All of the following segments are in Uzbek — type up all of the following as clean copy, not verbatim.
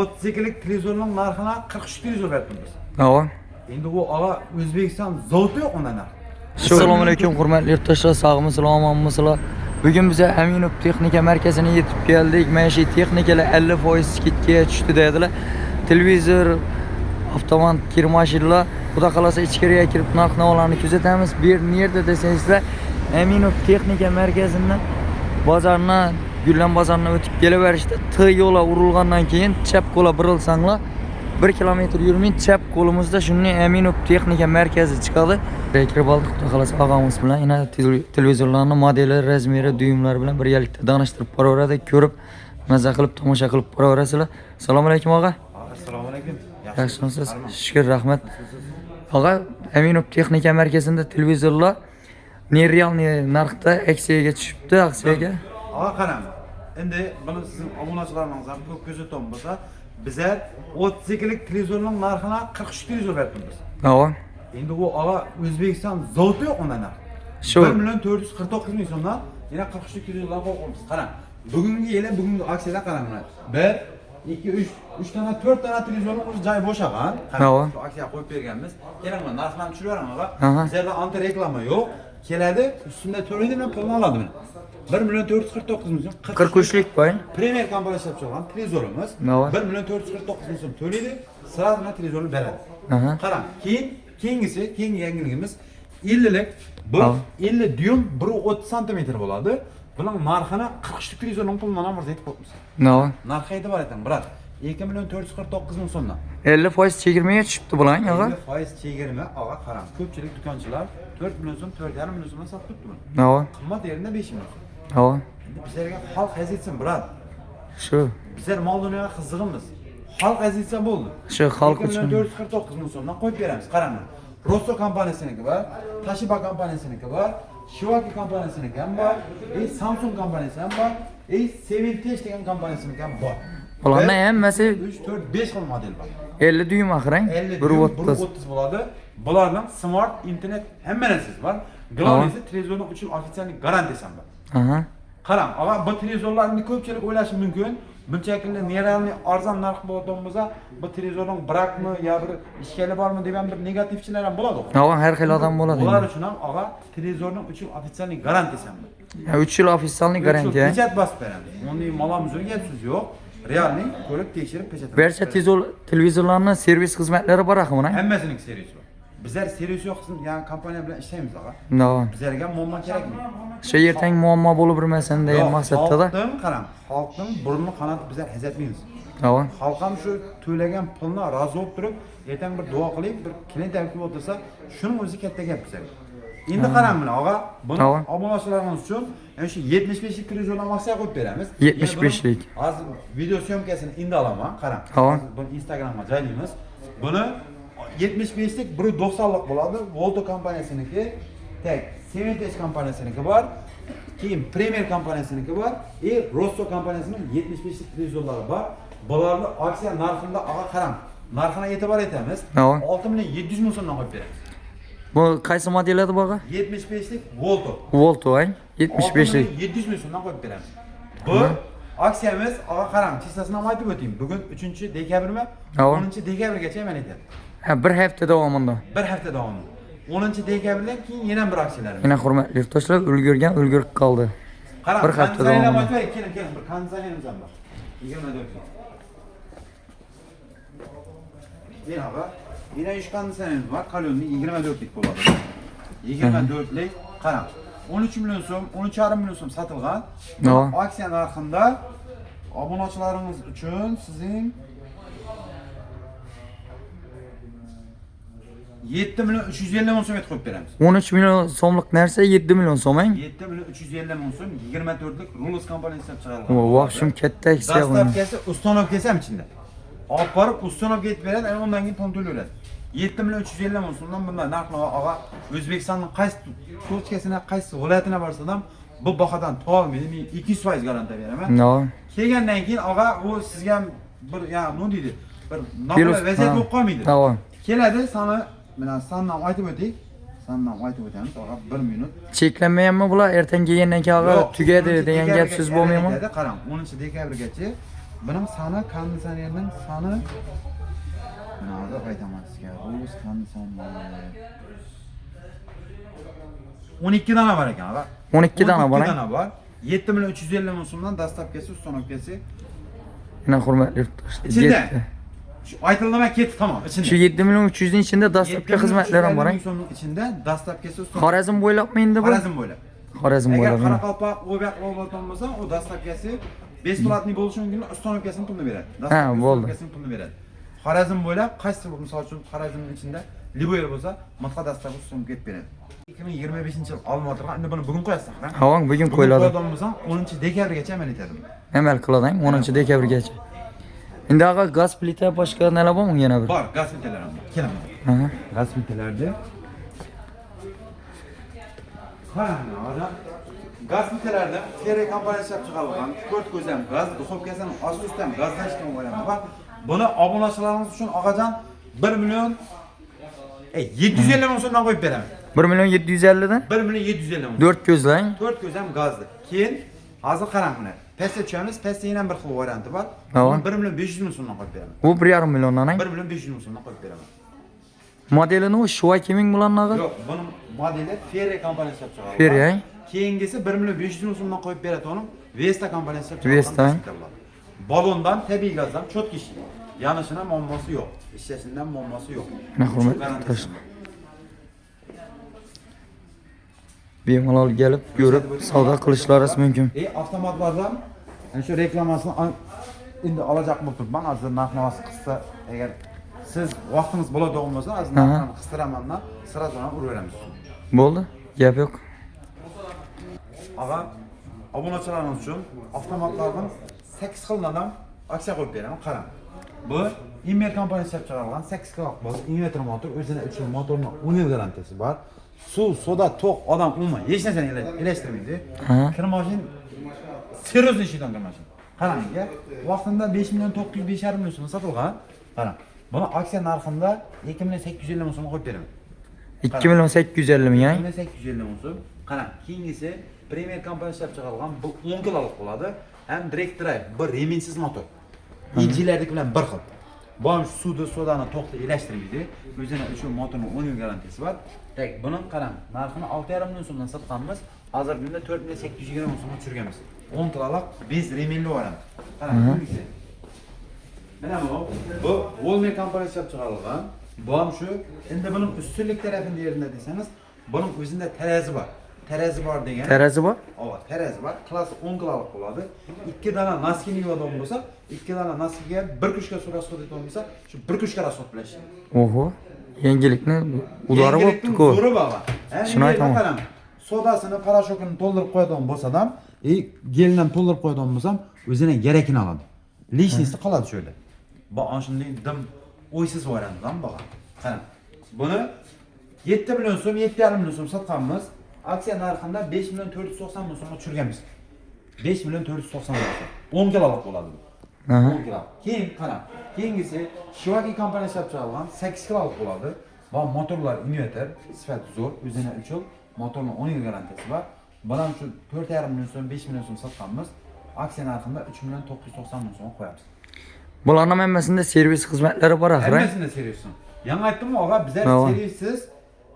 32'lik televizorun narxına 43 televizor verdik biz. Ava. Endi bu ağa O'zbekiston zavodi yo'q undan narx. Assalomu alaykum hurmatli yurtdoshlar, sog'mi, salomatmisizlar? Bugun biz Aminov texnika markazine yetib keldik. Mana shu texnikalar 50% skidga tushdi dedilar. Televizor, avtomat kir mashinalar, xudo xolasa ichkariga kirib narx-navolarni kuzatamiz. Bu yer nerda desangizlar, Aminov texnika markazidan bozordan, Gullan bozoridan o'tib kelaverishda T yo'la urilgandan keyin chap qo'la burilsanglar 1 kilometr yurmay chap qo'limizda shunday Aminov texnika markazi chiqadi. Kirib oldik, xudo xolasa og'amiz bilan yana televizorlarning modeli, razmeri, buyumlari bilan birgalikda tanishtirib boraveradi, ko'rib, mazza qilib, tomosha qilib boraverasizlar. Assalomu alaykum og'a. Assalomu alaykum. Yaxshimisiz? Shukr, rahmat. Og'a, Aminov texnika markazida televizorlar nereal narxda aksiyaga tushibdi, aksiyaga. Ağa qarang. Endi buni sizning obunachilaringiz ham ko'p kuzatib bo'lsa, bizlar 32'lik televizorning narxini 43 televizor verdik biz. Ava. Endi bu ağa O'zbekiston zavodi yo'q undan narx. Shu 1.449 ming so'mdan yana 43 televizorlar qo'yibmiz. Qarang. Bugungi yili, bugungi aksiyada qarang mana. 1 2 3 dona 4 dona televizorning o'zi joyi bo'shagan. Ava. Shu aksiya qo'yib berganmiz. Keling mana narxlarni tushiraman Aha. ağa. Bizlarda anti reklama yo'q. Keladi, ustunda to'laydi, men pulni oladi buni. 1.449 ming so'm. 43'lik boy. Premier kompaniya ishlab chiqqan televizorimiz. 1.449 ming so'm to'laydi, sirasini televizorni beradi. Aha. Qarang, keyingi yangiligimiz 50'lik. Bu 50 dyum 1.30 santimetr bo'ladi. Buning narxini 43 televizorning pulidan ham aytib qo'yibmiz. Nava. Narxi e'tibor eting, brat. 2.449 ming so'mdan. 50% chegirmaga tushibdi bular, og'a. 50% chegirma, og'a qarang. Ko'pchilik do'konchilar 4 million so'm, 4,5 million so'mdan sotib turibdi buni. Nava. Qimmat yerida 5 million so'm. Ava. Endi bizlarga xalq azitsin, brat. Shu. Bizlar mol dunyoga qiziqimiz. Xalq azitsa bo'ldi. Shu xalq uchun 449 ming so'mdan qo'yib beramiz. Qarang. Rosso kompaniyasiniki bor, Toshiba kompaniyasiniki bor, Xiaomi kompaniyasiniki ham bor, Samsung kompaniyasi ham bor, Sevintesh degan kompaniyasiniki ham bor. bularning hammasi 3 4 5 xil model bor. 50 dyum axirang. 1.30 bo'ladi. Bularning smart internet hamma narsasi bor. Globalizm televizorning 3 yil ofitsiallik garantiyasi ham bor. Aha. Qarang, og'a bu televizorlarni ko'pchilik o'ylashi mumkin. Bunchakilni nerealni arzon narx bo'lgan bo'lsa, bu televizorning brakmi yo bir ishkali bormi degan bir negativchilar ham bo'ladi. Ava har xil odam bo'ladi. Ular uchun ham og'a televizorning 3 yil ofitsiallik garantiyasi ham bor. 3 yil ofitsiallik garantiya. Pechat bosib beramiz. Unday malomizga gap so'z yo'q. Realni ko'rib tekshirib pechat. Barcha televizorlarning servis xizmatlari bor axir buni. Hammasining servisi bor. Bizlar servis yo'q qism, ya'ni kompaniya bilan ishlaymiz og'a. Nava. Bizlarga muammo kerakmi? Shu ertang muammo bo'lib turmasin degan maqsadda. Qarang, xalqning burni qanoti bizlar hazatmaymiz. Ava. Xalq ham shu to'lagan pulni rozi bo'lib turib, ertaga bir duo qilib, bir klient kelib o'tirsa, shuning o'zi katta gap bizlarga. Endi qarang mana og'a, buni obunachilarimiz uchun ana shu 75lik televizordan aksiya qo'yib beramiz. 75lik. Hozir video syomkasini endi olaman, qarang. Buni Instagramga joylaymiz. Buni 75lik 1.90lik bo'ladi. Volto kompaniyasiniki, tak, Sevintesh kompaniyasiniki bor. Keyin Premier kompaniyasiniki bor. Rosso kompaniyasining 75lik televizorlari bor. Bularni aksiya narxida og'a qarang. Narxini e'tibor etamiz. 6.700 ming so'mdan qo'yib beramiz. Bu qaysi model edi bu? 75lik Volto. Volto, ay. 75lik. 700 ming so'mdan qo'yib beramiz. Bu aksiyamiz, og'a qarang, chistasidan ham aytib o'tayim. Bugun 3-dekabrmi? 10-dekabrgacha man etadi. Ha, bir hafta davomida. Bir hafta davomida. 10-dekabrdan keyin yana bir aksiyalarimiz. Yana hurmatli yurtdoshlar, ulgurib qoldi. Qarang, bir hafta davomida. Keling, bir konditsionerimiz ham bor. 24 ta. Merhaba. Yine 3 konditsionerimiz var. Kalyonli 24'lik bo'ladi. 24'lik. Qarang. 13 million so'm, 13,5 million so'm sotilgan. Aksiya narxida obunachilarimiz uchun sizning 7 million 350 ming so'm qo'yib beramiz. 13 million so'mlik narsa 7 million so'mang. 7 million 350 ming so'm 24'lik Rulos kompaniyasi ishlab chiqargan. Vaqshim katta aksiya bu. Dastavkasi ustanovkasi ham ichida. Olib borib ustanovga yetib beradi, ana undan keyin pul to'laydi. 7 million 350 ming so'mdan bunday narxni og'a O'zbekistonning qaysi to'chkasina, qaysi viloyatiga borsa ham bu bahodan to'olmaydi. Men 200% garantiya beraman. Kelgandan keyin og'a u sizga bir, ya'ni nima deydi? Bir noqulay vaziyat bo'lib qolmaydi. Keladi, sana mana sandan aytib o'tdik. Sandan aytib o'tamiz, og'a 1 minut. Cheklanmayapmi bular? Ertangi kelgandan keyin og'a tugadi degan gap so'z bo'lmaymi? Qarang, 10-dekabrgacha Benim sani konditsionerning sani hozir aytaman sizga. Rus konditsioner 12 dana var ekan, bak. 12 dana var. 12 dana var. 7 milyon 350 ming so'mdan dastavkasi, uстановkasi. Yine hurmatli yurtdoshlar. İçinde. Şu aytılma ketdi tamam, içinde. Şu 7 milyon 300 'ning ichida dastlabki xizmatlar ham bor. içinde dastavkasi, uстановkasi. Xorazm bo'ylabmi endi bu? Xorazm bo'ylab. Xorazm Agar bo'ylab. Qoraqalpoq o'baq bo'lgan bo'lsa, u dastavkasi besplatniy bo'lishi mumkin, uстановkasini pulini beradi. Ha, bo'ldi. Uстановkasini pulini beradi. Xorazm bo'ylab qaysi misol uchun Xorazmning ichida Liboyer bo'lsa, matqa dastavka uстановka etib beradi. 2025-yil Olmaotaga endi buni bugun qo'yasiz, ha? Ha, bugun qo'yiladi. Qo'yadigan bo'lsam, 10-dekabrgacha amal etadi. Amal qiladi, 10-dekabrgacha. Endi ag'a gaz plita boshqa nelar bormi yana bir? Bor, gaz plitalar ham bor. Kelaman. Ha. Gaz plitalarda qarang, hozir gaz plitalarda Ferre kompaniyasi ishlab chiqargan 4 ko'zam gaz, duxovkasi ham asosdan gazlashgan bo'ladi. Bak, buni obunachilarimiz uchun og'ajan 1 million 750 ming so'mdan qo'yib beraman. 1 million 750 dan 1 million 750 ming. 4 ko'zlang. 4 ko'zam gazli. Keyin hozir qarang buni. Pastga tushamiz, pastda yana bir xil varianti bor. Ha. 1 million 500 ming so'mdan qo'yib beraman. Bu 1,5 milliondan. 1 million 500 ming so'mdan qo'yib beraman. Modelini o Shwaki ming bilan nag'i? Yo'q, buning modeli Ferre kompaniyasi ishlab chiqargan. Ferre. Keyingisi 1 million 500 ming so'mdan qo'yib beradi uni. Vesta kompaniyasi ishlab Vesta. chiqargan. Balondan, tabiiy gazdan cho'tki ishlaydi. Yanishidan muammosi yo'q. Ishlashidan muammosi yo'q. Mana hurmatli yurtdoshlar. Bemalol kelib, ko'rib, savdo qilishlaringiz mumkin. Avtomatlardan shu reklamasini endi olajaq bo'lib turibman. Hozir narx-navosi qisqa, agar siz vaqtingiz bo'ladigan bo'lsa, hozir narxni qistiramandan sirasi bilan uraveramiz. Bo'ldi, gap yo'q. Ag'a, obunachilarimiz uchun avtomatlardan 8 xildan aksiya qo'yib beraman. Qarang. Bu Immer kompaniyasi ishlab chiqargan 8 kilovolt inverter motor, o'zini uchun motorning 10 yil garantiyasi bor. Suv, soda, to'q, odam umuman hech narsani elashtirmaydi. Kirmashin seryozni ishlaydigan kirmashin. Qarang, vaqtida 5 million 905,5 million so'm sotilgan. Qarang. Buni aksiya narxida 2 million 850 ming so'm qo'yib beraman. 2 million 850 ming, 2 million 850 ming so'm. Qarang, keyingisi Premier kompaniyasi ishlab chiqargan bu 10 kiloluk bo'ladi. Ham direct drive, bir reminsiz motor. Injilardagi bilan bir xil. Bu ham suvni, sodani to'qda elashtirmaydi. O'zini uchun motorning 10 yil garantiyasi bor. Tak, buni qarang, narxini 6,5 million so'mdan sotganmiz. Hozir bunda 4 million 820 ming so'mga tushirganmiz. 10 kiloluk bez reminli variant. Qarang, bunisi. Mana bu Volmer kompaniyasi ishlab chiqarilgan. Bu ham shu. Endi buning ustunlik tarafini yerda desangiz, buning o'zida terazi bor. Terazi bor degan. Terazi bor? Evet, terazi bor. Klass 10 kiloluk bo'ladi. 2 dana noskini yuvadigan bo'lsa, 2 dana noskiga 1 kuchga suv rasxod etadigan bo'lsa, shu 1 kuchga rasxod bilan ishlaydi. Oho. Yangilikni udari bo'pti-ku. Zo'ri bor. Shuni aytaman. Qarang. Sodasini, parashokini to'ldirib qo'yadigan bo'lsa-ham, geldan to'ldirib qo'yadigan bo'lsam, o'zini kerakini oladi. Lishnisi qoladi shu yerda. Bu ana shunday dim o'ysiz variantdan bor. Qarang. Buni 7 million so'm, 7,5 million so'm sotganmiz. Aksiya narxida 5 million 490 ming so'mga tushirganmiz. 5 million 490 ming so'm. 10 kiloluk bo'ladi bu. 10 kilo. Keyin qarang. Keyingisi Shwaki kompaniyasi ishlab chiqargan 8 kiloluk bo'ladi. Bu motorlar inverter, sifati zo'r, o'zini uchun motorning 10 yil garantiyasi bor. Buni ham shu 4,5 million so'm, 5 million so'm sotganmiz. Aksiya narxida 3 million 990 ming so'm qo'yamiz. Bularning hammasida servis xizmatlari bor axir. Hammasida servismi? Yangi aytdim-ku, og'a, bizlar servissiz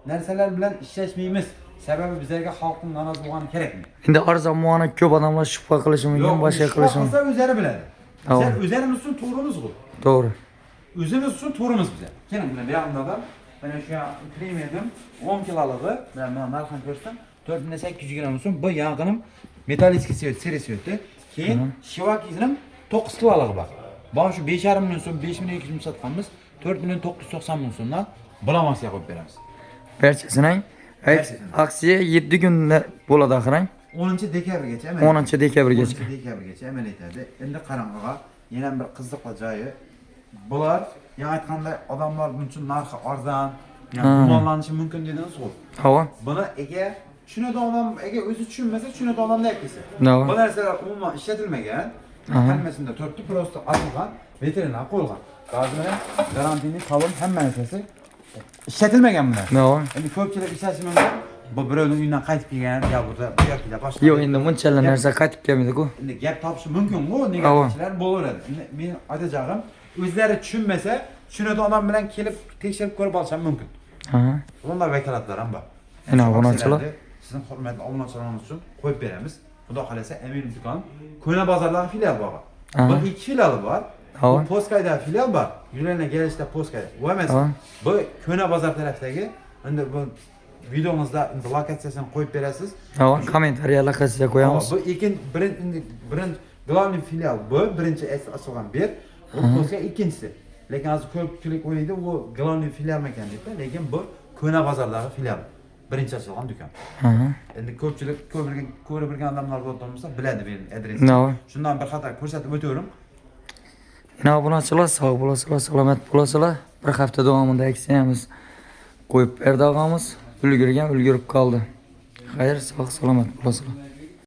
narsalar bilan ishlashmaymiz. Sababi bizlarga xalqning norozi bo'lgani kerakmi? Endi arzon muona ko'p odamlar shubha qilishi mumkin, boshqa qilishi mumkin. Yo'q, o'zlari biladi. Bizlar o'zlarimiz uchun to'g'rimiz-ku. To'g'ri. O'zimiz uchun to'g'rimiz bizlar. Keling, buni buyoqda mana shu premium 10 kiloligi, mana narxini ko'rsam, 4820 so'm. Bu yog'inim metalliskiy serisi. Keyin Shwaki'ning 9 kiloligi bor. Bu shu 5,5 million so'm, 5 million 200 ming sotganmiz, 4 million 990 ming so'mdan bulamasiya qo'yib beramiz. Barchasini aksiya 7 kunda bo'ladi axir. 10-dekabrgacha 10-dekabrgacha. 10-dekabrgacha amal etadi. Endi qarang, og'a, yana bir qiziq joyi. Bular, yana aytganday, odamlar uchun narxi arzon, gumonlanishi mumkin dedingiz-ku. Havo. Buni tushunadigan odam, o'zi tushunmasa, tushunadigan odamda aytsa. Bu narsalar umuman ishlatilmagan. Hammasida turibdi, prosta azilgan, veterinar qo'yilgan. Ba'zida garantiyali talon hamma narsasi ishlatilmagan bular. Endi ko'pchilik ishlashi mumkin. Bu birovning uyidan qaytib kelgan yo burada bu yoki boshqa. Yo'q, endi bunchalar narsa qaytib kelmaydi-ku. Endi gap topishi mumkin-ku, negativchilar bo'laveradi. Endi men aytacağım, o'zlari tushunmasa, tushunadigan odam bilan kelib tekshirib ko'rib olsam mumkin. Ha. Bunday vakolatlar ham bor. Ana obunachilar. Sizning hurmatli obunachilaringiz uchun qo'yib beramiz. Xudo xolasa Amin do'kon Ko'na bozorlari filiali bor. Bu ikki filiali bor. Bu Poskayda filial bor. Yuranglar kelishda Poskayda. Bu emas. Bu Ko'na bozor tarafdagi endi bu videomizda lokatsiyasini qo'yib berasiz. Ha, kommentariya lokatsiya qo'yamiz. Bu birinchi главный filial bu, birinchi ochilgan bir, bu Poska ikkinchisi. Lekin hozir ko'pchilik o'ylaydi, bu главный filial ekan deb, lekin bu Ko'na bozordagi filial. Birinchi ochilgan do'kon. Endi ko'pchilik ko'rib bilgan odamlar bo'lsa biladi meni adresimni. Shundan bir xato ko'rsatib o'taverim. Yana obunachilar sog' bo'lasizlar, salomat bo'lasizlar. Bir hafta davomida aksiyamiz qo'yib berdi og'amiz. Ulgurgan, ulgurib qoldi. Xayr, sog' salomat bo'lasizlar.